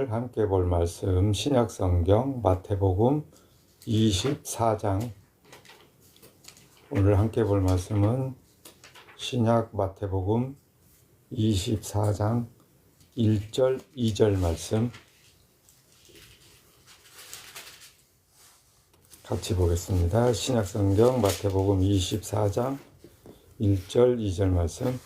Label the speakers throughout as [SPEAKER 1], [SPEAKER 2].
[SPEAKER 1] 오늘 함께 볼 말씀 신약성경 마태복음 24장. 오늘 함께 볼 말씀은 신약 마태복음 24장 1절 2절 말씀 같이 보겠습니다. 신약성경 마태복음 24장 1절 2절 말씀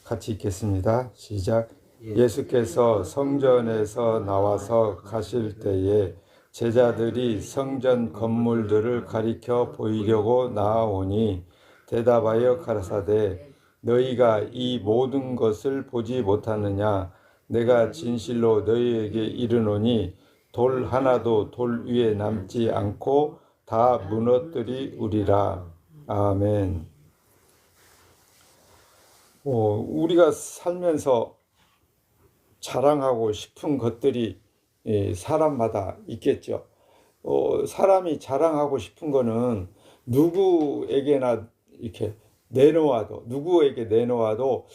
[SPEAKER 1] 같이 읽겠습니다. 시작. 예수께서 성전에서 나와서 가실 때에 제자들이 성전 건물들을 가리켜 보이려고 나아오니 대답하여 가라사대 너희가 이 모든 것을 보지 못하느냐? 내가 진실로 너희에게 이르노니 돌 하나도 돌 위에 남지 않고 다 무너뜨리우리라. 아멘. 우리가 살면서 자랑하고 싶은 것들이 사람마다 있겠죠. 사람이 자랑하고 싶은 거는 누구에게나 이렇게 누구에게 내놓아도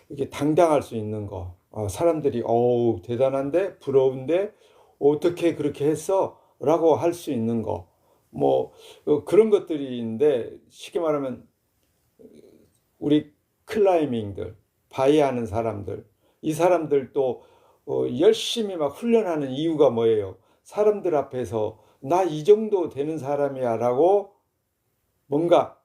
[SPEAKER 1] 이렇게 당당할 수 있는 거. 사람들이 대단한데, 부러운데, 어떻게 그렇게 했어? 라고 할 수 있는 거. 그런 것들이 있는데, 쉽게 말하면, 우리 클라이밍들, 바이하는 사람들, 이 사람들도 열심히 막 훈련하는 이유가 뭐예요? 사람들 앞에서 나 이 정도 되는 사람이야 라고 뭔가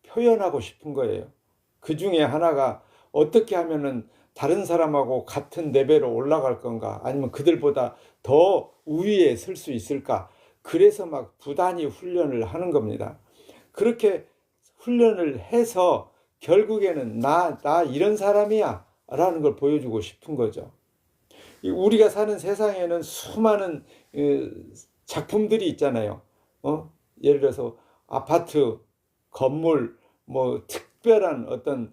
[SPEAKER 1] 표현하고 싶은 거예요. 그 중에 하나가 어떻게 하면은 다른 사람하고 같은 레벨로 올라갈 건가, 아니면 그들보다 더 우위에 설 수 있을까. 그래서 막 부단히 훈련을 하는 겁니다. 그렇게 훈련을 해서 결국에는 나 이런 사람이야 라는 걸 보여주고 싶은 거죠. 우리가 사는 세상에는 수많은 작품들이 있잖아요. 예를 들어서 아파트, 건물, 특별한 어떤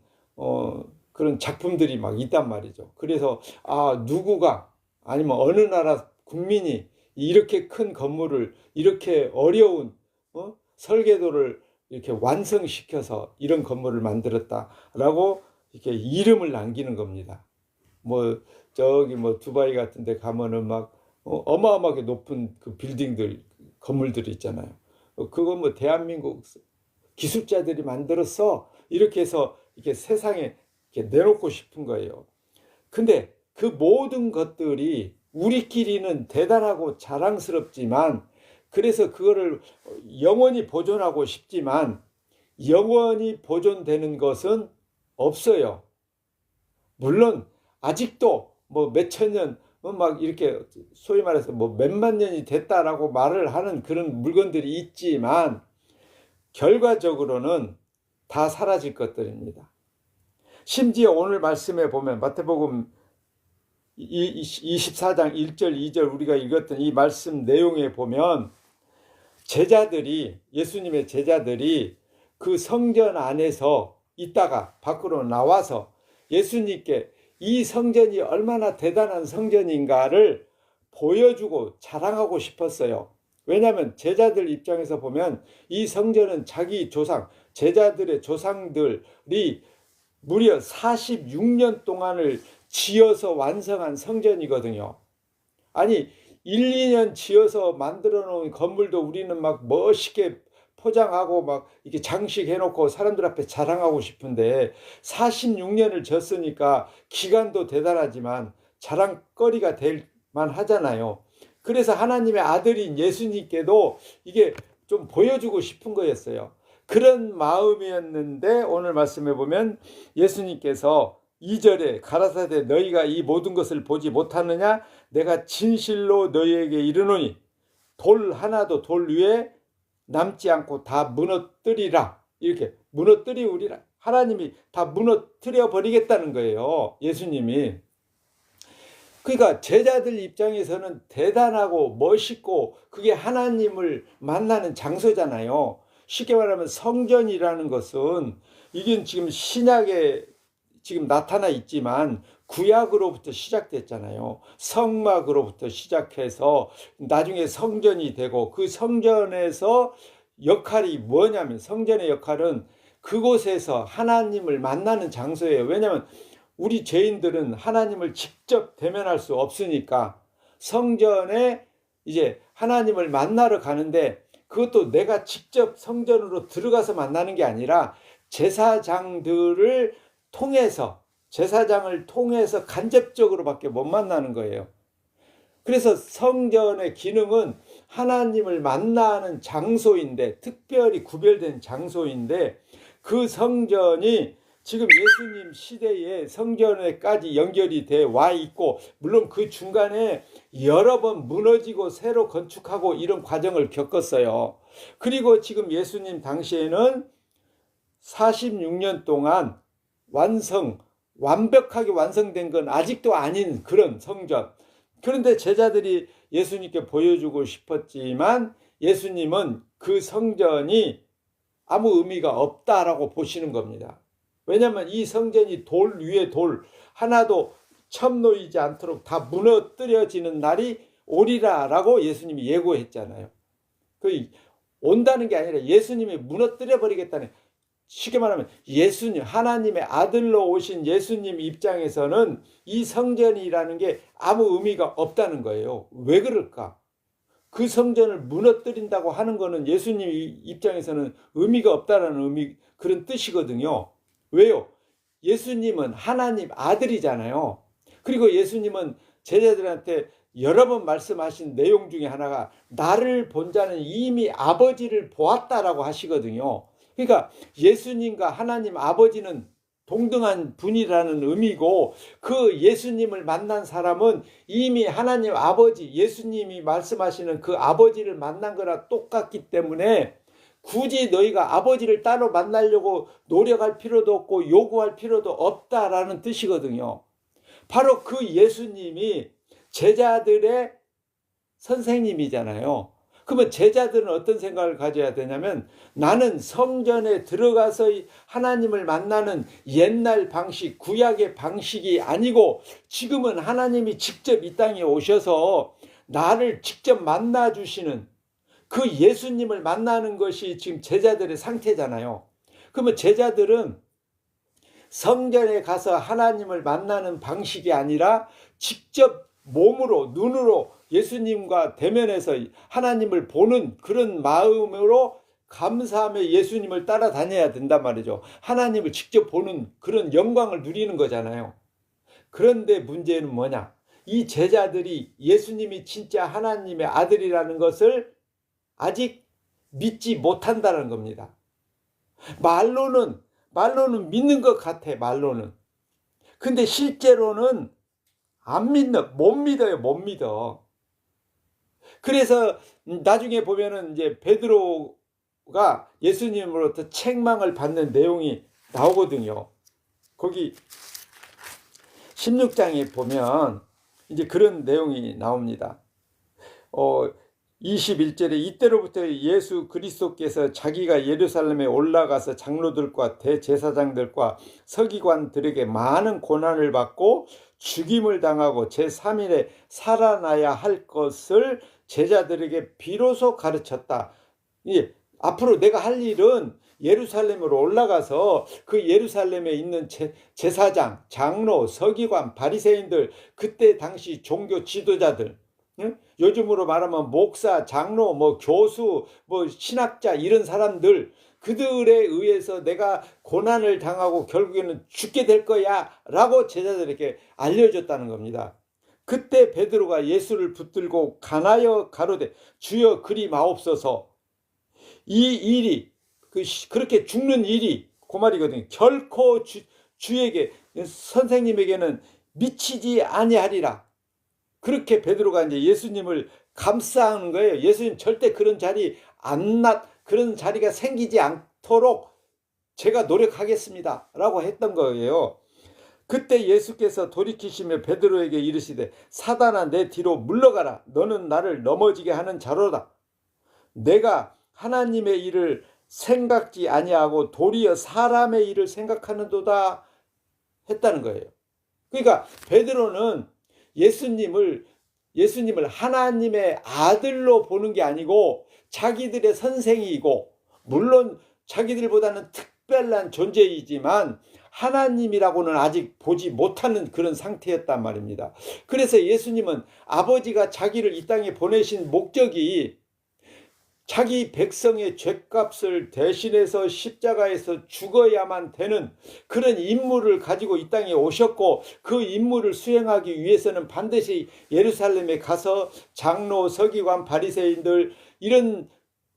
[SPEAKER 1] 그런 작품들이 막 있단 말이죠. 그래서 누구가, 아니면 어느 나라 국민이 이렇게 큰 건물을, 이렇게 어려운 설계도를 이렇게 완성시켜서 이런 건물을 만들었다라고 이렇게 이름을 남기는 겁니다. 두바이 같은 데 가면은 막 어마어마하게 높은 그 빌딩들, 건물들이 있잖아요. 그거 대한민국 기술자들이 만들었어. 이렇게 해서 이렇게 세상에 이렇게 내놓고 싶은 거예요. 근데 그 모든 것들이 우리끼리는 대단하고 자랑스럽지만, 그래서 그거를 영원히 보존하고 싶지만 영원히 보존되는 것은 없어요. 물론 아직도 몇천 년 막 이렇게 소위 말해서 몇만 년이 됐다라고 말을 하는 그런 물건들이 있지만 결과적으로는 다 사라질 것들입니다. 심지어 오늘 말씀에 보면 마태복음 24장 1절 2절 우리가 읽었던 이 말씀 내용에 보면 예수님의 제자들이 그 성전 안에서 있다가 밖으로 나와서 예수님께 이 성전이 얼마나 대단한 성전인가를 보여주고 자랑하고 싶었어요. 왜냐하면 제자들 입장에서 보면 이 성전은 자기 제자들의 조상들이 무려 46년 동안을 지어서 완성한 성전이거든요. 아니 1, 2년 지어서 만들어 놓은 건물도 우리는 막 멋있게 포장하고 막 이렇게 장식해놓고 사람들 앞에 자랑하고 싶은데 46년을 졌으니까 기간도 대단하지만 자랑거리가 될 만하잖아요. 그래서 하나님의 아들인 예수님께도 이게 좀 보여주고 싶은 거였어요. 그런 마음이었는데 오늘 말씀해 보면 예수님께서 2절에 가라사대 너희가 이 모든 것을 보지 못하느냐? 내가 진실로 너희에게 이르노니 돌 하나도 돌 위에 남지 않고 다 무너뜨리라. 이렇게 무너뜨리우리라. 하나님이 다 무너뜨려 버리겠다는 거예요. 예수님이. 그러니까 제자들 입장에서는 대단하고 멋있고 그게 하나님을 만나는 장소잖아요. 쉽게 말하면 성전이라는 것은 이게 지금 신약에 지금 나타나 있지만 구약으로부터 시작됐잖아요. 성막으로부터 시작해서 나중에 성전이 되고 그 성전에서 역할이 뭐냐면 성전의 역할은 그곳에서 하나님을 만나는 장소예요. 왜냐하면 우리 죄인들은 하나님을 직접 대면할 수 없으니까 성전에 이제 하나님을 만나러 가는데, 그것도 내가 직접 성전으로 들어가서 만나는 게 아니라 제사장을 통해서 간접적으로밖에 못 만나는 거예요. 그래서 성전의 기능은 하나님을 만나는 장소인데, 특별히 구별된 장소인데, 그 성전이 지금 예수님 시대에 성전에까지 연결이 돼 와 있고, 물론 그 중간에 여러 번 무너지고 새로 건축하고 이런 과정을 겪었어요. 그리고 지금 예수님 당시에는 46년 동안 완벽하게 완성된 건 아직도 아닌 그런 성전. 그런데 제자들이 예수님께 보여주고 싶었지만 예수님은 그 성전이 아무 의미가 없다라고 보시는 겁니다. 왜냐하면 이 성전이 돌 위에 돌 하나도 첨놓이지 않도록 다 무너뜨려지는 날이 오리라라고 예수님이 예고했잖아요. 그 온다는 게 아니라 예수님이 무너뜨려 버리겠다는, 쉽게 말하면 예수님, 하나님의 아들로 오신 예수님 입장에서는 이 성전이라는 게 아무 의미가 없다는 거예요. 왜 그럴까? 그 성전을 무너뜨린다고 하는 거는 예수님 입장에서는 의미가 없다라는 그런 뜻이거든요. 왜요? 예수님은 하나님 아들이잖아요. 그리고 예수님은 제자들한테 여러 번 말씀하신 내용 중에 하나가 나를 본 자는 이미 아버지를 보았다라고 하시거든요. 그러니까 예수님과 하나님 아버지는 동등한 분이라는 의미고, 그 예수님을 만난 사람은 이미 하나님 아버지, 예수님이 말씀하시는 그 아버지를 만난 거나 똑같기 때문에 굳이 너희가 아버지를 따로 만나려고 노력할 필요도 없고 요구할 필요도 없다라는 뜻이거든요. 바로 그 예수님이 제자들의 선생님이잖아요. 그러면 제자들은 어떤 생각을 가져야 되냐면, 나는 성전에 들어가서 하나님을 만나는 옛날 방식, 구약의 방식이 아니고 지금은 하나님이 직접 이 땅에 오셔서 나를 직접 만나 주시는 그 예수님을 만나는 것이 지금 제자들의 상태잖아요. 그러면 제자들은 성전에 가서 하나님을 만나는 방식이 아니라 직접 몸으로, 눈으로 예수님과 대면해서 하나님을 보는 그런 마음으로 감사하며 예수님을 따라다녀야 된단 말이죠. 하나님을 직접 보는 그런 영광을 누리는 거잖아요. 그런데 문제는 뭐냐? 이 제자들이 예수님이 진짜 하나님의 아들이라는 것을 아직 믿지 못한다는 겁니다. 말로는 믿는 것 같아, 말로는. 근데 실제로는 못 믿어요, 못 믿어. 그래서 나중에 보면은 이제 베드로가 예수님으로부터 책망을 받는 내용이 나오거든요. 거기 16장에 보면 이제 그런 내용이 나옵니다. 21절에 이때로부터 예수 그리스도께서 자기가 예루살렘에 올라가서 장로들과 대제사장들과 서기관들에게 많은 고난을 받고 죽임을 당하고 제3일에 살아나야 할 것을 제자들에게 비로소 가르쳤다. 앞으로 내가 할 일은 예루살렘으로 올라가서 그 예루살렘에 있는 제사장, 장로, 서기관, 바리새인들, 그때 당시 종교 지도자들, 요즘으로 말하면 목사, 장로, 교수, 신학자, 이런 사람들, 그들에 의해서 내가 고난을 당하고 결국에는 죽게 될 거야 라고 제자들에게 알려줬다는 겁니다. 그때 베드로가 예수를 붙들고 간하여 가로되 주여 그리 마옵소서. 이 일이 그렇게 죽는 일이 그 말이거든요. 결코 주에게, 선생님에게는 미치지 아니하리라. 그렇게 베드로가 이제 예수님을 감싸는 거예요. 예수님 절대 그런 그런 자리가 생기지 않도록 제가 노력하겠습니다 라고 했던 거예요. 그때 예수께서 돌이키시며 베드로에게 이르시되 사단아 내 뒤로 물러가라. 너는 나를 넘어지게 하는 자로다. 내가 하나님의 일을 생각지 아니하고 도리어 사람의 일을 생각하는도다 했다는 거예요. 그러니까 베드로는 예수님을 하나님의 아들로 보는 게 아니고 자기들의 선생이고, 물론 자기들보다는 특별한 존재이지만 하나님이라고는 아직 보지 못하는 그런 상태였단 말입니다. 그래서 예수님은 아버지가 자기를 이 땅에 보내신 목적이 자기 백성의 죄값을 대신해서 십자가에서 죽어야만 되는 그런 임무를 가지고 이 땅에 오셨고, 그 임무를 수행하기 위해서는 반드시 예루살렘에 가서 장로, 서기관, 바리새인들 이런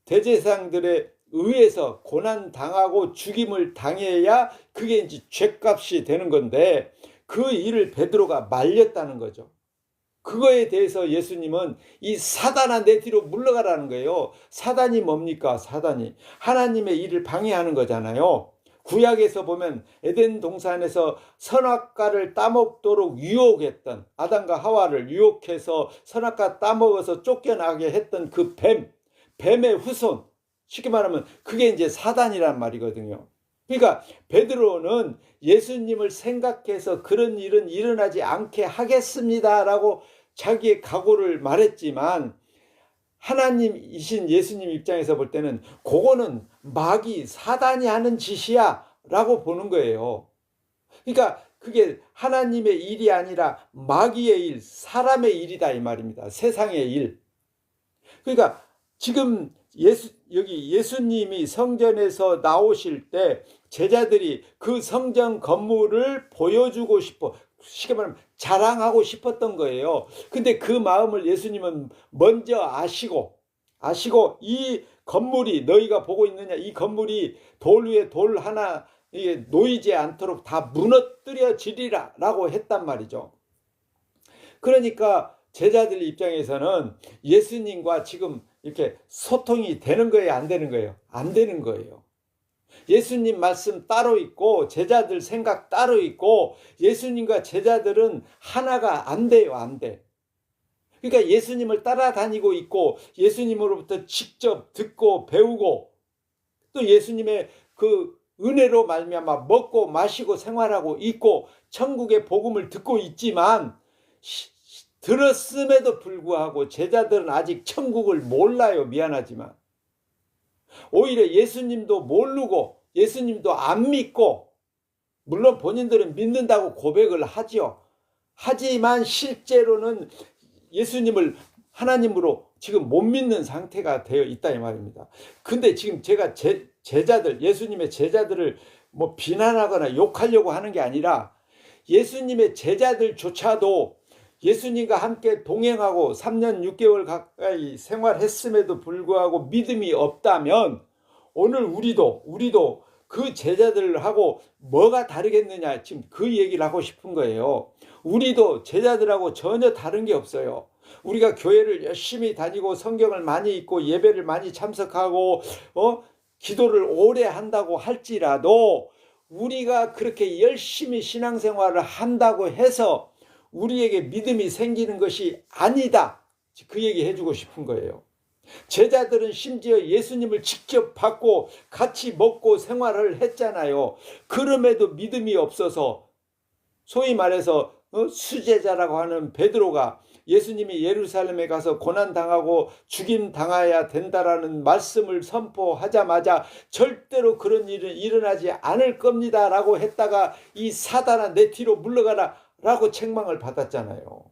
[SPEAKER 1] 대제사장들에 의해서 고난당하고 죽임을 당해야 그게 이제 죄값이 되는 건데, 그 일을 베드로가 말렸다는 거죠. 그거에 대해서 예수님은 이 사단아 내 뒤로 물러가라는 거예요. 사단이 뭡니까? 사단이 하나님의 일을 방해하는 거잖아요. 구약에서 보면 에덴 동산에서 선악과를 따먹도록 유혹했던, 아담과 하와를 유혹해서 선악과 따먹어서 쫓겨나게 했던 그 뱀의 후손, 쉽게 말하면 그게 이제 사단이란 말이거든요. 그러니까 베드로는 예수님을 생각해서 그런 일은 일어나지 않게 하겠습니다라고 자기의 각오를 말했지만, 하나님이신 예수님 입장에서 볼 때는 그거는 마귀 사단이 하는 짓이야 라고 보는 거예요. 그러니까 그게 하나님의 일이 아니라 마귀의 일, 사람의 일이다 이 말입니다. 세상의 일. 그러니까 지금 여기 예수님이 성전에서 나오실 때 제자들이 그 성전 건물을 보여주고 싶어, 쉽게 말하면 자랑하고 싶었던 거예요. 근데 그 마음을 예수님은 먼저 아시고 이 건물이, 너희가 보고 있느냐, 이 건물이 돌 위에 돌 하나 이게 놓이지 않도록 다 무너뜨려지리라 라고 했단 말이죠. 그러니까 제자들 입장에서는 예수님과 지금 이렇게 소통이 되는 거예요, 안 되는 거예요? 안 되는 거예요. 예수님 말씀 따로 있고 제자들 생각 따로 있고, 예수님과 제자들은 하나가 안 돼요, 안 돼. 그러니까 예수님을 따라다니고 있고, 예수님으로부터 직접 듣고 배우고, 또 예수님의 그 은혜로 말미암아 먹고 마시고 생활하고 있고, 천국의 복음을 듣고 있지만, 들었음에도 불구하고 제자들은 아직 천국을 몰라요. 미안하지만. 오히려 예수님도 모르고 예수님도 안 믿고, 물론 본인들은 믿는다고 고백을 하죠. 하지만 실제로는 예수님을 하나님으로 지금 못 믿는 상태가 되어 있다 이 말입니다. 근데 지금 제가 제자들, 예수님의 제자들을 뭐 비난하거나 욕하려고 하는 게 아니라, 예수님의 제자들조차도 예수님과 함께 동행하고 3년 6개월 가까이 생활했음에도 불구하고 믿음이 없다면, 오늘 우리도 그 제자들하고 뭐가 다르겠느냐, 지금 그 얘기를 하고 싶은 거예요. 우리도 제자들하고 전혀 다른 게 없어요. 우리가 교회를 열심히 다니고 성경을 많이 읽고 예배를 많이 참석하고 기도를 오래 한다고 할지라도, 우리가 그렇게 열심히 신앙생활을 한다고 해서 우리에게 믿음이 생기는 것이 아니다, 그 얘기 해주고 싶은 거예요. 제자들은 심지어 예수님을 직접 받고 같이 먹고 생활을 했잖아요. 그럼에도 믿음이 없어서, 소위 말해서 수제자라고 하는 베드로가 예수님이 예루살렘에 가서 고난당하고 죽임당해야 된다라는 말씀을 선포하자마자 절대로 그런 일은 일어나지 않을 겁니다 라고 했다가, 이 사단아 내 뒤로 물러가라 라고 책망을 받았잖아요.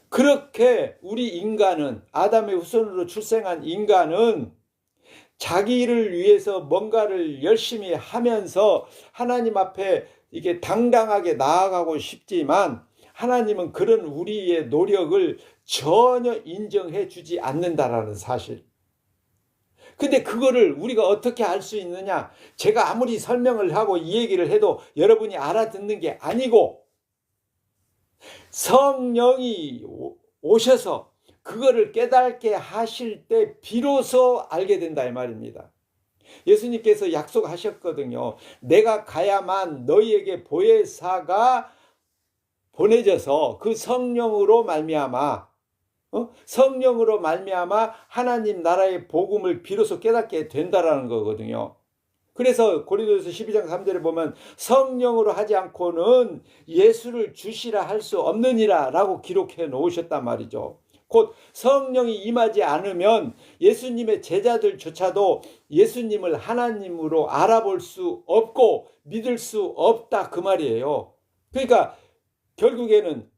[SPEAKER 1] 그렇게 우리 인간은, 아담의 후손으로 출생한 인간은 자기를 위해서 뭔가를 열심히 하면서 하나님 앞에 이게 당당하게 나아가고 싶지만, 하나님은 그런 우리의 노력을 전혀 인정해 주지 않는다라는 사실. 근데 그거를 우리가 어떻게 알 수 있느냐? 제가 아무리 설명을 하고 이 얘기를 해도 여러분이 알아듣는 게 아니고, 성령이 오셔서 그거를 깨닫게 하실 때 비로소 알게 된다 이 말입니다. 예수님께서 약속하셨거든요. 내가 가야만 너희에게 보혜사가 보내져서 그 성령으로 말미암아 하나님 나라의 복음을 비로소 깨닫게 된다라는 거거든요. 그래서 고린도서 12장 3절에 보면 성령으로 하지 않고는 예수를 주시라 할 수 없느니라 라고 기록해 놓으셨단 말이죠. 곧 성령이 임하지 않으면 예수님의 제자들조차도 예수님을 하나님으로 알아볼 수 없고 믿을 수 없다, 그 말이에요. 그러니까 결국에는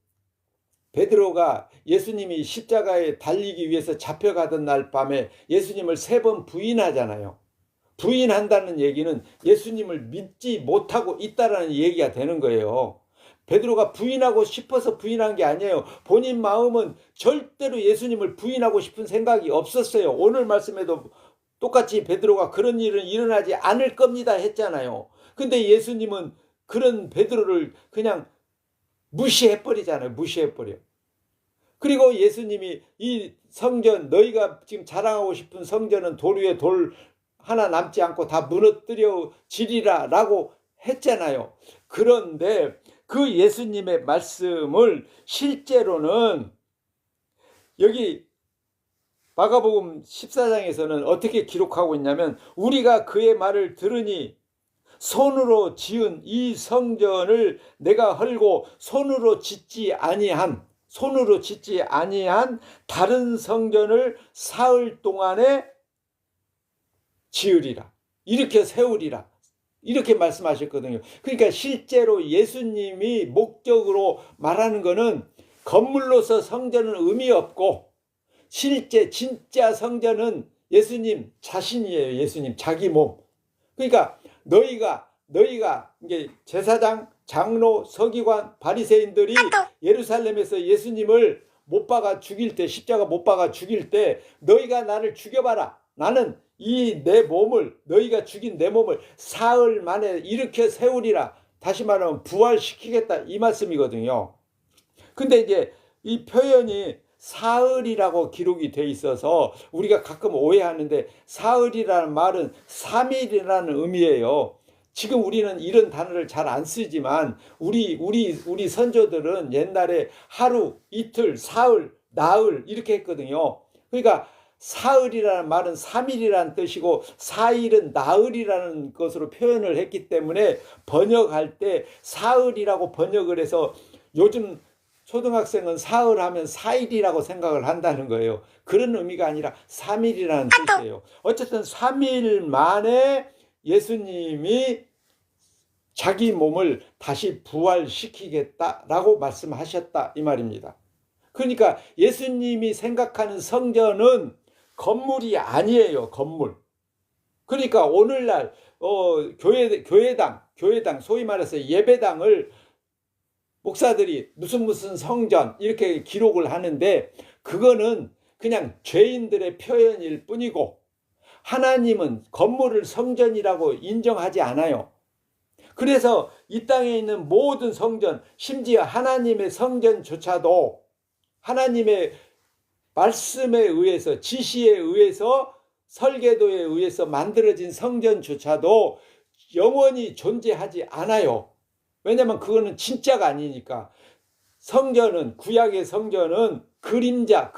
[SPEAKER 1] 베드로가 예수님이 십자가에 달리기 위해서 잡혀가던 날 밤에 예수님을 3번 부인하잖아요. 부인한다는 얘기는 예수님을 믿지 못하고 있다라는 얘기가 되는 거예요. 베드로가 부인하고 싶어서 부인한 게 아니에요. 본인 마음은 절대로 예수님을 부인하고 싶은 생각이 없었어요. 오늘 말씀에도 똑같이 베드로가 그런 일은 일어나지 않을 겁니다 했잖아요. 근데 예수님은 그런 베드로를 그냥 무시해버리잖아요. 무시해버려. 그리고 예수님이 이 성전, 너희가 지금 자랑하고 싶은 성전은 돌 위에 돌 하나 남지 않고 다 무너뜨려 지리라 라고 했잖아요. 그런데 그 예수님의 말씀을 실제로는 여기 마가복음 14장에서는 어떻게 기록하고 있냐면, 우리가 그의 말을 들으니 손으로 지은 이 성전을 내가 헐고 손으로 짓지 아니한 다른 성전을 사흘 동안에 지으리라, 이렇게 세우리라, 이렇게 말씀하셨거든요. 그러니까 실제로 예수님이 목적으로 말하는 것은 건물로서 성전은 의미 없고, 실제 진짜 성전은 예수님 자신이에요. 예수님 자기 몸. 그러니까 너희가 이제 제사장, 장로, 서기관, 바리새인들이 예루살렘에서 예수님을 못 박아 죽일 때, 십자가 못 박아 죽일 때 너희가 나를 죽여봐라, 나는 이 내 몸을, 너희가 죽인 내 몸을 사흘 만에 일으켜 세우리라, 다시 말하면 부활시키겠다, 이 말씀이거든요. 근데 이제 이 표현이 사흘이라고 기록이 돼 있어서 우리가 가끔 오해하는데, 사흘이라는 말은 3일이라는 의미예요. 지금 우리는 이런 단어를 잘 안 쓰지만 우리 선조들은 옛날에 하루, 이틀, 사흘, 나흘 이렇게 했거든요. 그러니까 사흘이라는 말은 3일이라는 뜻이고 사일은 나흘이라는 것으로 표현을 했기 때문에 번역할 때 사흘이라고 번역을 해서, 요즘 초등학생은 사흘 하면 4일이라고 생각을 한다는 거예요. 그런 의미가 아니라 3일이라는 뜻이에요. 어쨌든 3일 만에 예수님이 자기 몸을 다시 부활시키겠다라고 말씀하셨다, 이 말입니다. 그러니까 예수님이 생각하는 성전은 건물이 아니에요. 건물. 그러니까 오늘날 교회당 소위 말해서 예배당을 목사들이 무슨 성전 이렇게 기록을 하는데, 그거는 그냥 죄인들의 표현일 뿐이고, 하나님은 건물을 성전이라고 인정하지 않아요. 그래서 이 땅에 있는 모든 성전, 심지어 하나님의 성전조차도 하나님의 말씀에 의해서, 지시에 의해서, 설계도에 의해서 만들어진 성전조차도 영원히 존재하지 않아요. 왜냐하면 그거는 진짜가 아니니까. 성전은, 구약의 성전은 그림자,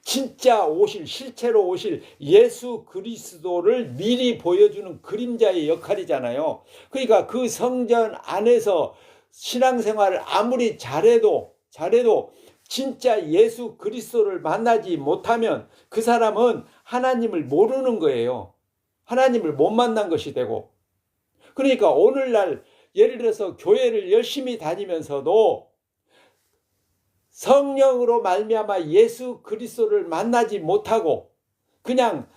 [SPEAKER 1] 진짜 오실, 실체로 오실 예수 그리스도를 미리 보여주는 그림자의 역할이잖아요. 그러니까 그 성전 안에서 신앙생활을 아무리 잘해도 진짜 예수 그리스도를 만나지 못하면 그 사람은 하나님을 모르는 거예요. 하나님을 못 만난 것이 되고. 그러니까 오늘날 예를 들어서 교회를 열심히 다니면서도 성령으로 말미암아 예수 그리스도를 만나지 못하고 그냥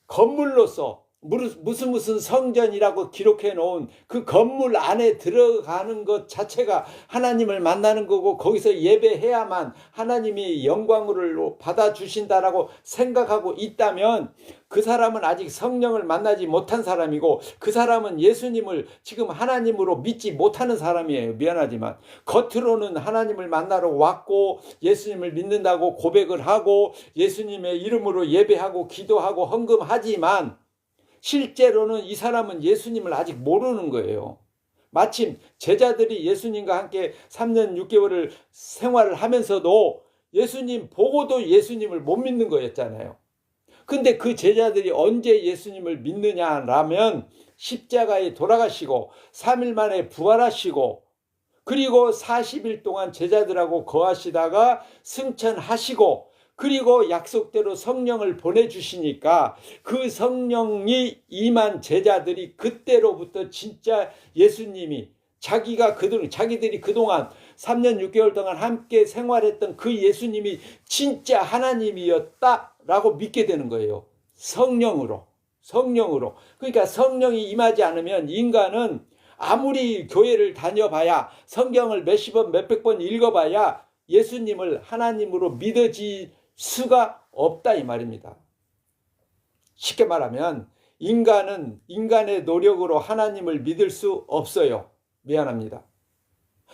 [SPEAKER 1] 건물로서 무슨 성전이라고 기록해 놓은 그 건물 안에 들어가는 것 자체가 하나님을 만나는 거고, 거기서 예배해야만 하나님이 영광을 받아주신다라고 생각하고 있다면 그 사람은 아직 성령을 만나지 못한 사람이고, 그 사람은 예수님을 지금 하나님으로 믿지 못하는 사람이에요. 미안하지만 겉으로는 하나님을 만나러 왔고 예수님을 믿는다고 고백을 하고 예수님의 이름으로 예배하고 기도하고 헌금하지만, 실제로는 이 사람은 예수님을 아직 모르는 거예요. 마침 제자들이 예수님과 함께 3년 6개월을 생활을 하면서도 예수님 보고도 예수님을 못 믿는 거였잖아요. 근데 그 제자들이 언제 예수님을 믿느냐라면 십자가에 돌아가시고 3일 만에 부활하시고 그리고 40일 동안 제자들하고 거하시다가 승천하시고 그리고 약속대로 성령을 보내주시니까 그 성령이 임한 제자들이 그때로부터 진짜 예수님이 자기들이 그동안 3년 6개월 동안 함께 생활했던 그 예수님이 진짜 하나님이었다라고 믿게 되는 거예요. 성령으로. 그러니까 성령이 임하지 않으면 인간은 아무리 교회를 다녀봐야 성경을 몇십 번 몇백 번 읽어봐야 예수님을 하나님으로 믿어질 수가 없다 이 말입니다. 쉽게 말하면 인간은 인간의 노력으로 하나님을 믿을 수 없어요. 미안합니다.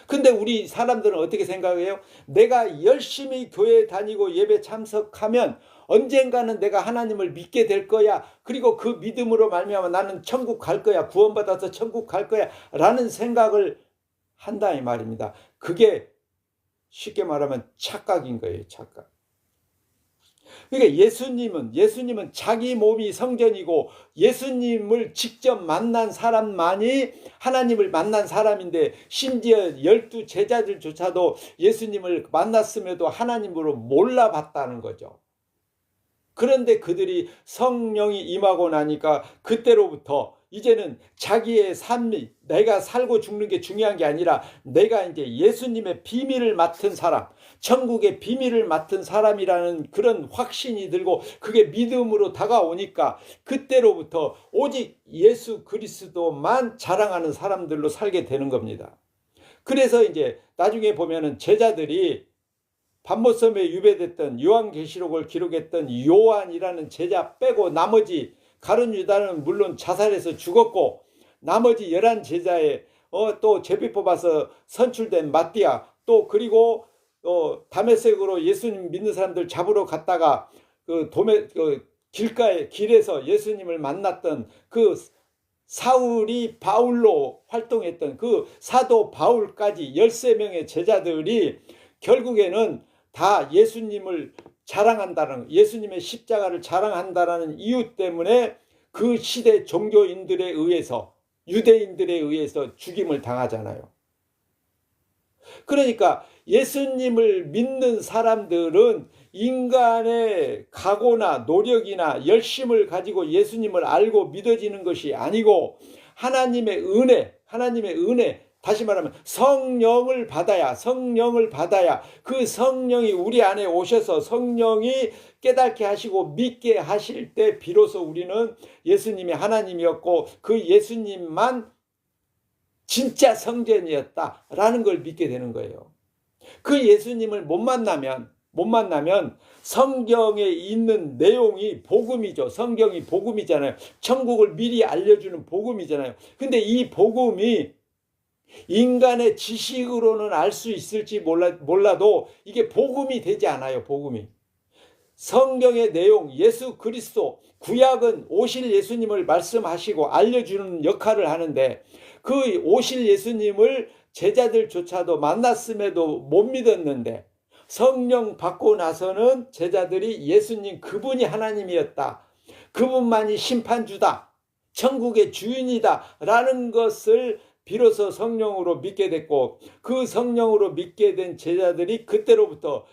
[SPEAKER 1] 근데 우리 사람들은 어떻게 생각해요? 내가 열심히 교회 다니고 예배 참석하면 언젠가는 내가 하나님을 믿게 될 거야. 그리고 그 믿음으로 말미암아 나는 천국 갈 거야. 구원받아서 천국 갈 거야. 라는 생각을 한다 이 말입니다. 그게 쉽게 말하면 착각인 거예요. 착각. 그러니까 예수님은 자기 몸이 성전이고 예수님을 직접 만난 사람만이 하나님을 만난 사람인데 심지어 12 제자들조차도 예수님을 만났음에도 하나님으로 몰라봤다는 거죠. 그런데 그들이 성령이 임하고 나니까 그때로부터 이제는 자기의 삶이 내가 살고 죽는 게 중요한 게 아니라 내가 이제 예수님의 비밀을 맡은 사람, 천국의 비밀을 맡은 사람이라는 그런 확신이 들고 그게 믿음으로 다가오니까 그때로부터 오직 예수 그리스도만 자랑하는 사람들로 살게 되는 겁니다. 그래서 이제 나중에 보면은 제자들이 반모섬에 유배됐던 요한계시록을 기록했던 요한이라는 제자 빼고 나머지 가룟 유다는 물론 자살해서 죽었고 나머지 11제자에 또 제비 뽑아서 선출된 마띠아 또 그리고 다메섹으로 예수님 믿는 사람들 잡으러 갔다가 길에서 예수님을 만났던 그 사울이 바울로 활동했던 그 사도 바울까지 13명의 제자들이 결국에는 다 예수님을 자랑한다는 예수님의 십자가를 자랑한다는 이유 때문에 그 시대 종교인들에 의해서 유대인들에 의해서 죽임을 당하잖아요. 그러니까 예수님을 믿는 사람들은 인간의 각오나 노력이나 열심을 가지고 예수님을 알고 믿어지는 것이 아니고 하나님의 은혜 다시 말하면 성령을 받아야 그 성령이 우리 안에 오셔서 성령이 깨닫게 하시고 믿게 하실 때 비로소 우리는 예수님이 하나님이었고 그 예수님만 진짜 성전이었다라는 걸 믿게 되는 거예요. 그 예수님을 못 만나면 성경에 있는 내용이 복음이죠. 성경이 복음이잖아요. 천국을 미리 알려주는 복음이잖아요. 근데 이 복음이 인간의 지식으로는 알 수 있을지 몰라도 이게 복음이 되지 않아요. 복음이. 성경의 내용, 예수 그리스도, 구약은 오실 예수님을 말씀하시고 알려주는 역할을 하는데 그 오실 예수님을 제자들조차도 만났음에도 못 믿었는데 성령 받고 나서는 제자들이 예수님 그분이 하나님이었다. 그분만이 심판주다. 천국의 주인이다. 라는 것을 비로소 성령으로 믿게 됐고 그 성령으로 믿게 된 제자들이 그때로부터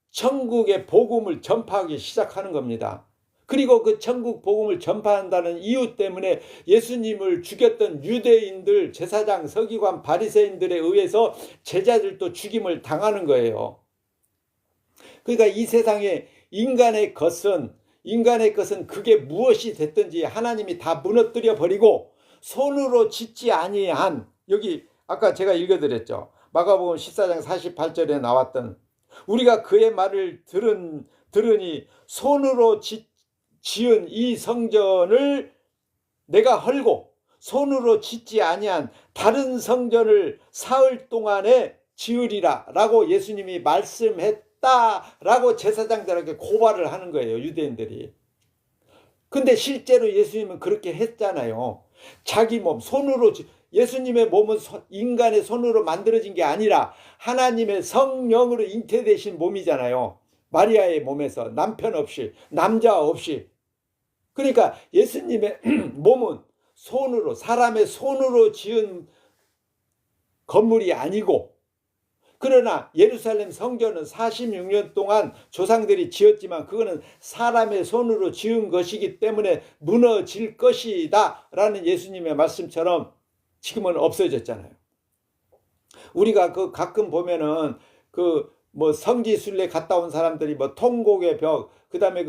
[SPEAKER 1] 천국의 복음을 전파하기 시작하는 겁니다. 그리고 그 천국 복음을 전파한다는 이유 때문에 예수님을 죽였던 유대인들, 제사장, 서기관, 바리새인들에 의해서 제자들도 죽임을 당하는 거예요. 그러니까 이 세상에 인간의 것은 그게 무엇이 됐든지 하나님이 다 무너뜨려 버리고 손으로 짓지 아니한 여기 아까 제가 읽어드렸죠. 마가복음 14장 48절에 나왔던 우리가 그의 말을 들으니 손으로 지은 이 성전을 내가 헐고 손으로 짓지 아니한 다른 성전을 사흘 동안에 지으리라 라고 예수님이 말씀했다라고 제사장들에게 고발을 하는 거예요. 유대인들이. 근데 실제로 예수님은 그렇게 했잖아요. 자기 몸 손으로 예수님의 몸은 인간의 손으로 만들어진 게 아니라 하나님의 성령으로 잉태되신 몸이잖아요. 마리아의 몸에서 남편 없이 남자 없이. 그러니까 예수님의 몸은 사람의 손으로 지은 건물이 아니고 그러나 예루살렘 성전은 46년 동안 조상들이 지었지만 그거는 사람의 손으로 지은 것이기 때문에 무너질 것이다 라는 예수님의 말씀처럼 지금은 없어졌잖아요. 우리가 그 가끔 보면은 그 뭐 성지순례 갔다 온 사람들이 뭐 통곡의 벽, 그다음에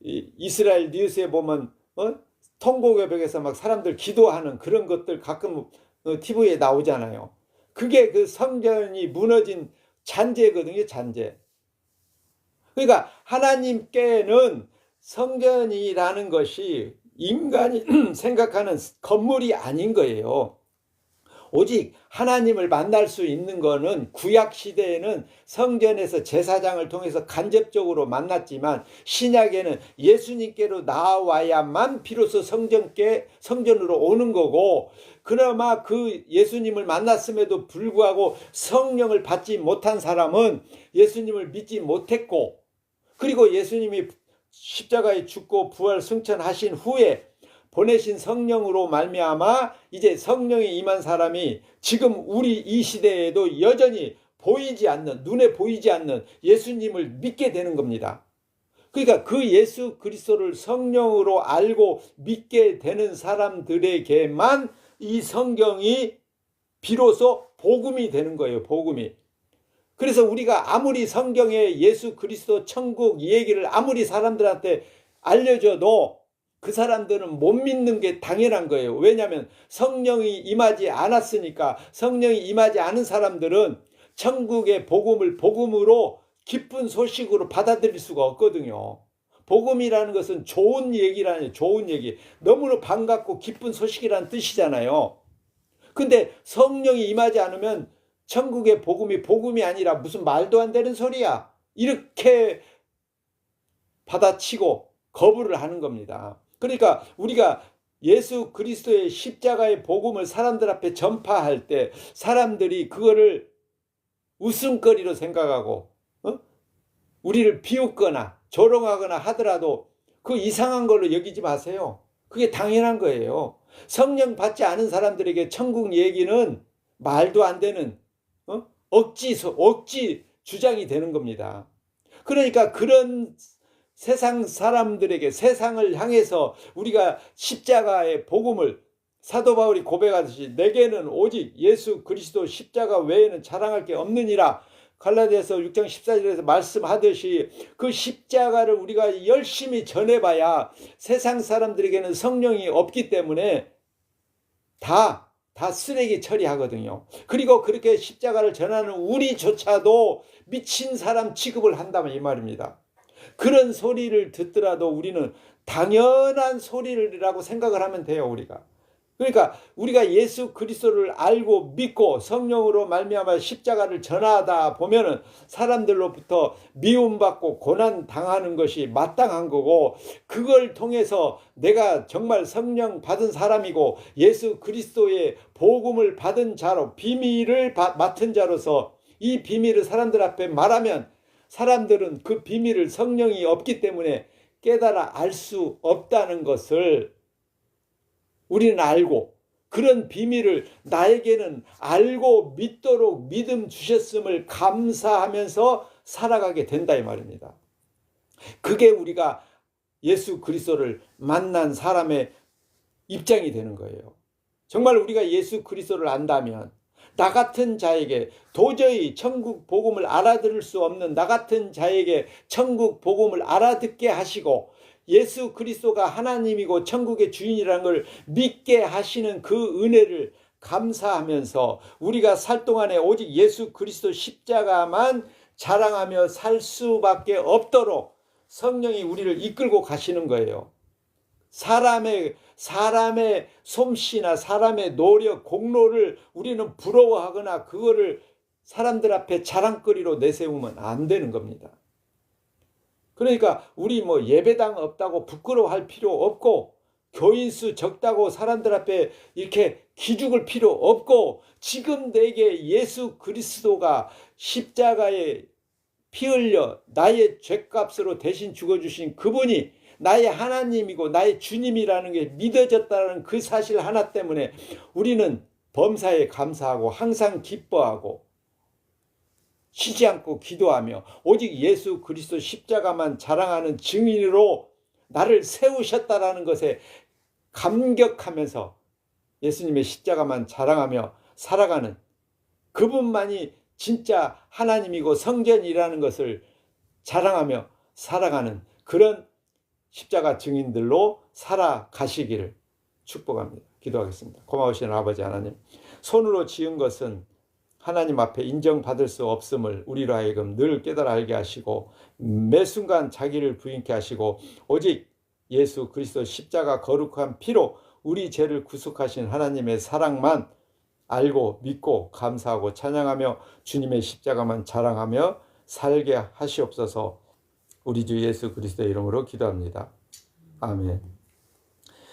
[SPEAKER 1] 이스라엘 뉴스에 보면 통곡의 벽에서 막 사람들 기도하는 그런 것들 가끔 TV에 나오잖아요. 그게 그 성전이 무너진 잔재거든요, 잔재. 그러니까 하나님께는 성전이라는 것이 인간이 생각하는 건물이 아닌 거예요. 오직 하나님을 만날 수 있는 거는 구약 시대에는 성전에서 제사장을 통해서 간접적으로 만났지만 신약에는 예수님께로 나와야만 비로소 성전으로 오는 거고, 그나마 그 예수님을 만났음에도 불구하고 성령을 받지 못한 사람은 예수님을 믿지 못했고, 그리고 예수님이 십자가에 죽고 부활 승천하신 후에 보내신 성령으로 말미암아 이제 성령이 임한 사람이 지금 우리 이 시대에도 여전히 보이지 않는, 눈에 보이지 않는 예수님을 믿게 되는 겁니다. 그러니까 그 예수 그리스도를 성령으로 알고 믿게 되는 사람들에게만 이 성경이 비로소 복음이 되는 거예요, 복음이. 그래서 우리가 아무리 성경에 예수 그리스도 천국 얘기를 아무리 사람들한테 알려줘도 그 사람들은 못 믿는 게 당연한 거예요. 왜냐하면 성령이 임하지 않았으니까. 성령이 임하지 않은 사람들은 천국의 복음을 복음으로 기쁜 소식으로 받아들일 수가 없거든요. 복음이라는 것은 좋은 얘기라는, 좋은 얘기, 너무나 반갑고 기쁜 소식이라는 뜻이잖아요. 근데 성령이 임하지 않으면 천국의 복음이 복음이 아니라 무슨 말도 안 되는 소리야, 이렇게 받아치고 거부를 하는 겁니다. 그러니까 우리가 예수 그리스도의 십자가의 복음을 사람들 앞에 전파할 때 사람들이 그거를 웃음거리로 생각하고 우리를 비웃거나 조롱하거나 하더라도 그 이상한 걸로 여기지 마세요. 그게 당연한 거예요. 성령 받지 않은 사람들에게 천국 얘기는 말도 안 되는 억지 주장이 되는 겁니다. 그러니까 그런 세상 사람들에게, 세상을 향해서 우리가 십자가의 복음을 사도 바울이 고백하듯이 내게는 오직 예수 그리스도 십자가 외에는 자랑할 게 없느니라, 갈라디아서 6장 14절에서 말씀하듯이 그 십자가를 우리가 열심히 전해봐야 세상 사람들에게는 성령이 없기 때문에 다 쓰레기 처리하거든요. 그리고 그렇게 십자가를 전하는 우리조차도 미친 사람 취급을 한다면 이 말입니다. 그런 소리를 듣더라도 우리는 당연한 소리라고 생각을 하면 돼요, 우리가. 그러니까 우리가 예수 그리스도를 알고 믿고 성령으로 말미암아 십자가를 전하다 보면은 사람들로부터 미움받고 고난 당하는 것이 마땅한 거고, 그걸 통해서 내가 정말 성령 받은 사람이고 예수 그리스도의 복음을 받은 자로, 비밀을 맡은 자로서 이 비밀을 사람들 앞에 말하면 사람들은 그 비밀을 성령이 없기 때문에 깨달아 알 수 없다는 것을 우리는 알고, 그런 비밀을 나에게는 알고 믿도록 믿음 주셨음을 감사하면서 살아가게 된다 이 말입니다. 그게 우리가 예수 그리스도를 만난 사람의 입장이 되는 거예요. 정말 우리가 예수 그리스도를 안다면 나 같은 자에게, 도저히 천국 복음을 알아들을 수 없는 나 같은 자에게 천국 복음을 알아듣게 하시고 예수 그리스도가 하나님이고 천국의 주인이라는 걸 믿게 하시는 그 은혜를 감사하면서 우리가 살 동안에 오직 예수 그리스도 십자가만 자랑하며 살 수밖에 없도록 성령이 우리를 이끌고 가시는 거예요. 사람의 솜씨나 사람의 노력, 공로를 우리는 부러워하거나 그거를 사람들 앞에 자랑거리로 내세우면 안 되는 겁니다. 그러니까 우리 뭐 예배당 없다고 부끄러워할 필요 없고, 교인수 적다고 사람들 앞에 이렇게 기죽을 필요 없고, 지금 내게 예수 그리스도가 십자가에 피 흘려 나의 죄값으로 대신 죽어주신 그분이 나의 하나님이고 나의 주님이라는 게 믿어졌다는 그 사실 하나 때문에 우리는 범사에 감사하고 항상 기뻐하고 쉬지 않고 기도하며 오직 예수 그리스도 십자가만 자랑하는 증인으로 나를 세우셨다라는 것에 감격하면서 예수님의 십자가만 자랑하며 살아가는, 그분만이 진짜 하나님이고 성전이라는 것을 자랑하며 살아가는 그런 십자가 증인들로 살아가시기를 축복합니다. 기도하겠습니다. 고마우신 아버지 하나님, 손으로 지은 것은 하나님 앞에 인정받을 수 없음을 우리로 하여금 늘 깨달아 알게 하시고 매 순간 자기를 부인케 하시고 오직 예수 그리스도 십자가 거룩한 피로 우리 죄를 구속하신 하나님의 사랑만 알고 믿고 감사하고 찬양하며 주님의 십자가만 자랑하며 살게 하시옵소서. 우리 주 예수 그리스도의 이름으로 기도합니다. 아멘.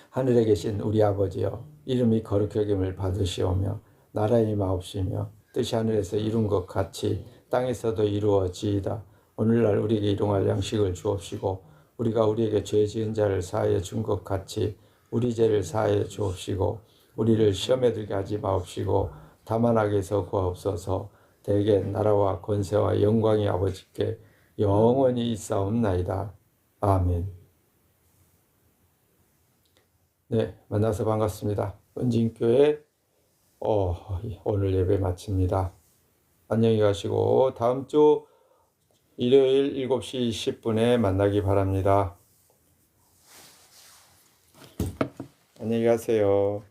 [SPEAKER 1] 하늘에 계신 우리 아버지여, 이름이 거룩히 여김을 받으시오며 나라의 임하옵시며 뜻이 하늘에서 이룬 것 같이 땅에서도 이루어지이다. 오늘날 우리에게 일용할 양식을 주옵시고 우리가 우리에게 죄 지은 자를 사하여 준 것 같이 우리 죄를 사하여 주옵시고 우리를 시험에 들게 하지 마옵시고 다만 악에서 구하옵소서. 대개 나라와 권세와 영광이 아버지께 영원히 있사옵나이다. 아멘. 네, 만나서 반갑습니다. 은진교회 오늘 예배 마칩니다. 안녕히 가시고 다음 주 일요일 7시 10분에 만나기 바랍니다. 안녕히 가세요.